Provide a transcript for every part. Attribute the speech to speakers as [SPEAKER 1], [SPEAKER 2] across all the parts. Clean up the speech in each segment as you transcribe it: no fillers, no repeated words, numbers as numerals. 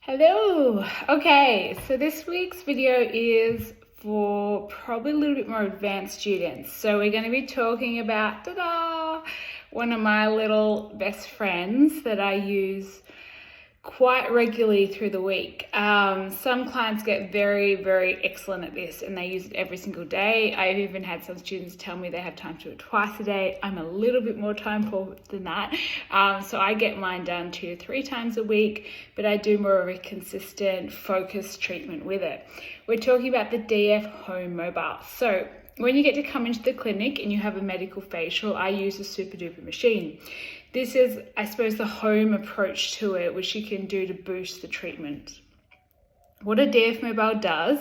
[SPEAKER 1] Hello. Okay, so this week's video is for probably a little bit more advanced students. So we're going to be talking about, one of my little best friends that I use quite regularly through the week. Some clients get very excellent at this and they use it every single day. I've even had some students tell me they have time to do it twice a day. I'm a little bit more time poor than that. So I get mine done 2 to 3 times a week, but I do more of a consistent focused treatment with it. We're talking about the DF Home Mobile. So when you get to come into the clinic and you have a medical facial, I use a super duper machine. This is, I suppose, the home approach to it, which you can do to boost the treatment. What a DF Mobile does,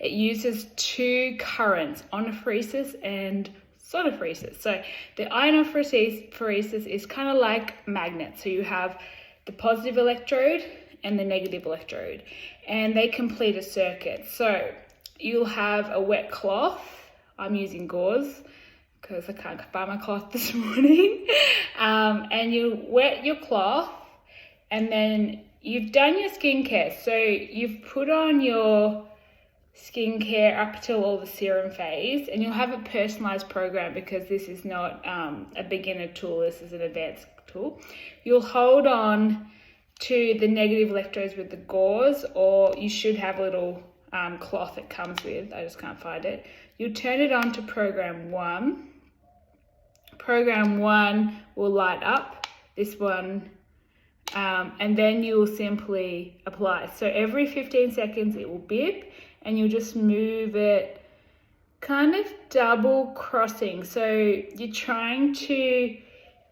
[SPEAKER 1] it uses 2 currents, ionophoresis and sonophoresis. So the ionophoresis is kind of like magnets. So you have the positive electrode and the negative electrode, and they complete a circuit. So you'll have a wet cloth. I'm using gauze because I can't buy my cloth this morning. And you wet your cloth and then you've done your skincare. So you've put on your skincare up till all the serum phase, and you'll have a personalized program because this is not a beginner tool, this is an advanced tool. You'll hold on to the negative electrodes with the gauze, or you should have a little cloth it comes with, I just can't find it. You'll turn it on to program 1. Program 1 will light up, this one, and then you will simply apply. So every 15 seconds it will beep and you'll just move it kind of double crossing. So you're trying to,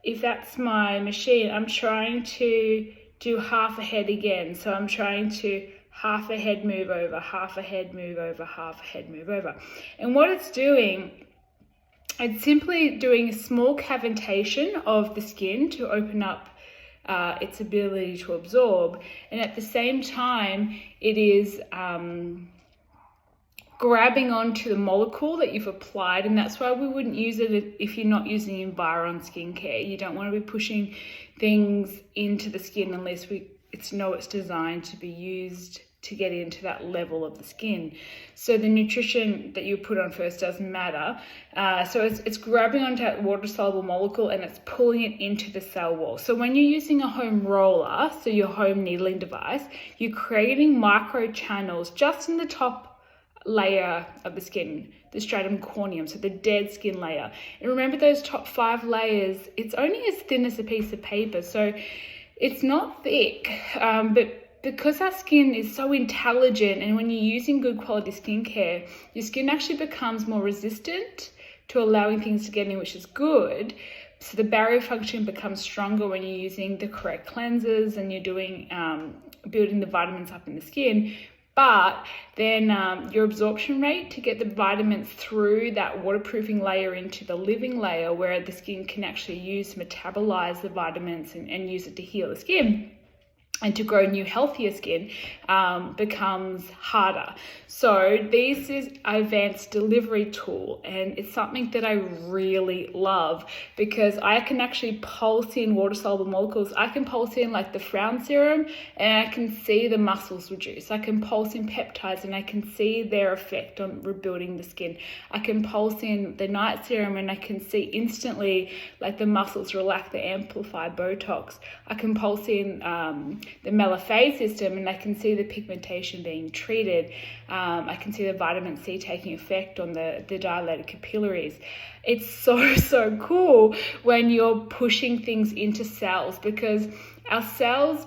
[SPEAKER 1] if that's my machine, I'm trying to do half a head again. So I'm trying to half a head move over, half a head move over, half a head move over. And what it's doing, it's simply doing a small cavitation of the skin to open up its ability to absorb. And at the same time, it is grabbing onto the molecule that you've applied. And that's why we wouldn't use it if you're not using Environ skincare. You don't want to be pushing things into the skin unless it's designed to be used to get into that level of the skin. So the nutrition that you put on first doesn't matter. So it's grabbing onto that water-soluble molecule and it's pulling it into the cell wall. So when you're using a home roller, so your home needling device, you're creating micro channels just in the top layer of the skin, the stratum corneum, so the dead skin layer. And remember those top 5 layers, it's only as thin as a piece of paper. So it's not thick, but because our skin is so intelligent, and when you're using good quality skincare, your skin actually becomes more resistant to allowing things to get in, which is good. So the barrier function becomes stronger when you're using the correct cleansers and you're doing building the vitamins up in the skin. But then your absorption rate to get the vitamins through that waterproofing layer into the living layer, where the skin can actually use to metabolize the vitamins and use it to heal the skin and to grow new healthier skin, becomes harder. So this is an advanced delivery tool, and it's something that I really love because I can actually pulse in water-soluble molecules. I can pulse in like the frown serum and I can see the muscles reduce. I can pulse in peptides and I can see their effect on rebuilding the skin. I can pulse in the night serum and I can see instantly like the muscles relax, the amplify Botox. I can pulse in the mellophase system and I can see the pigmentation being treated. I can see the vitamin C taking effect on the dilated capillaries. It's so cool when you're pushing things into cells, because our cells,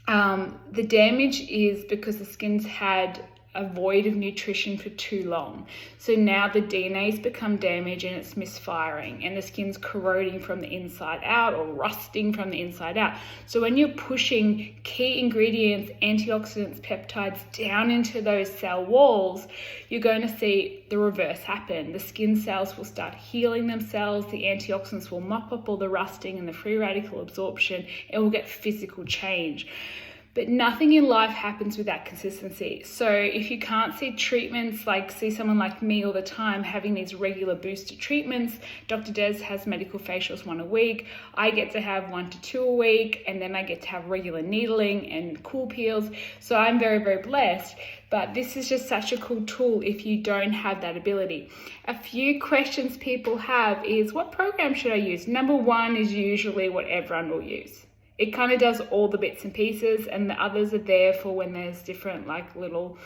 [SPEAKER 1] the damage is because the skin's had a void of nutrition for too long. So now the DNA's become damaged and it's misfiring and the skin's corroding from the inside out or rusting from the inside out. So when you're pushing key ingredients, antioxidants, peptides down into those cell walls, you're going to see the reverse happen. The skin cells will start healing themselves, the antioxidants will mop up all the rusting and the free radical absorption, and we'll get physical change. but nothing in life happens without consistency. So if you can't see treatments, like see someone like me all the time having these regular booster treatments, Dr. Des has medical facials 1 a week. I get to have 1 to 2 a week, and then I get to have regular needling and cool peels. So I'm very, very blessed. But this is just such a cool tool if you don't have that ability. A few questions people have is, what program should I use? Number 1 is usually what everyone will use. It kind of does all the bits and pieces, and the others are there for when there's different like little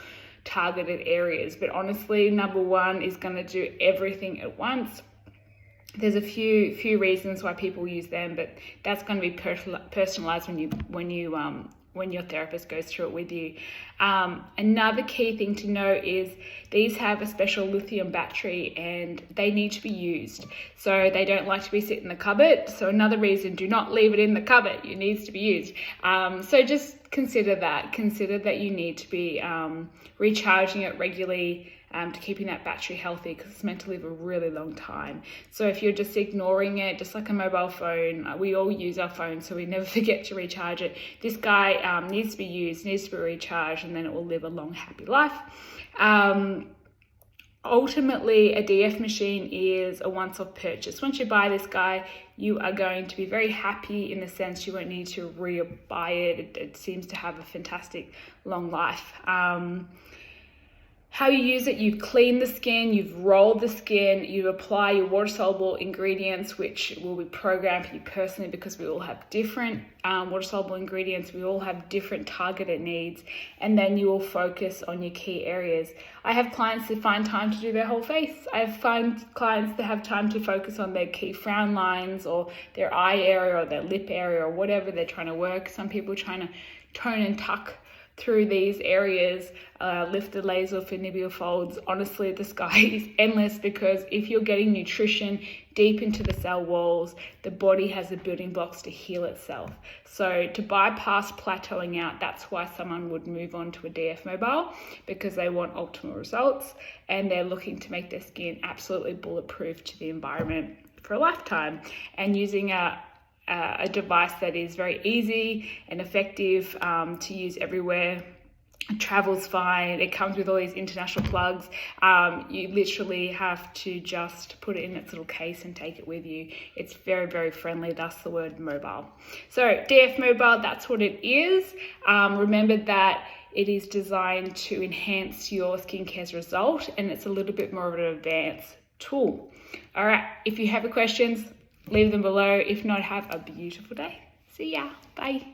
[SPEAKER 1] targeted areas. But honestly, number 1 is going to do everything at once. There's a few reasons why people use them, but that's going to be personalized when your therapist goes through it with you. Another key thing to know is these have a special lithium battery and they need to be used. So they don't like to be sitting in the cupboard. So another reason, do not leave it in the cupboard. It needs to be used. So just consider that. Consider that you need to be recharging it regularly, to keeping that battery healthy, because it's meant to live a really long time. So if you're just ignoring it, just like a mobile phone, we all use our phone, so we never forget to recharge it. This guy needs to be used, needs to be recharged, and then it will live a long, happy life. Ultimately, a DF machine is a once-off purchase. Once you buy this guy, you are going to be very happy, in the sense you won't need to re-buy it. It seems to have a fantastic long life. How you use it, you clean the skin, you've rolled the skin, you apply your water-soluble ingredients, which will be programmed for you personally, because we all have different water-soluble ingredients, we all have different targeted needs, and then you will focus on your key areas. I have clients that find time to do their whole face. I find clients that have time to focus on their key frown lines, or their eye area, or their lip area, or whatever they're trying to work. Some people are trying to tone and tuck through these areas, lift the laser finibial folds. Honestly, the sky is endless, because if you're getting nutrition deep into the cell walls, the body has the building blocks to heal itself. So to bypass plateauing out, that's why someone would move on to a DF mobile, because they want optimal results and they're looking to make their skin absolutely bulletproof to the environment for a lifetime. And using a device that is very easy and effective to use everywhere. It travels fine. It comes with all these international plugs. You literally have to just put it in its little case and take it with you. It's very, very friendly, thus the word mobile. So DF mobile, that's what it is. Remember that it is designed to enhance your skincare's result, and it's a little bit more of an advanced tool. All right, if you have any questions, leave them below. If not, have a beautiful day. See ya. Bye.